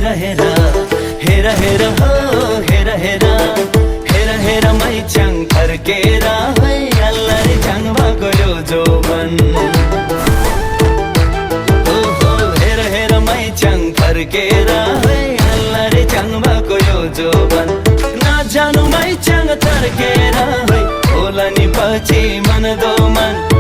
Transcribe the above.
हेरा हेरा हेरा हेरा हो हेरा हेरा हेरा हेरा मै चंग फर्केरा है अल्लाहले चंग भएको यो जोबन ओहो हेरा हेरा मै चंग फर्केरा है अल्लाहले चंग भएको यो जोबन नजानु मै चंग फर्केरा है होला नि पछि मन दो मन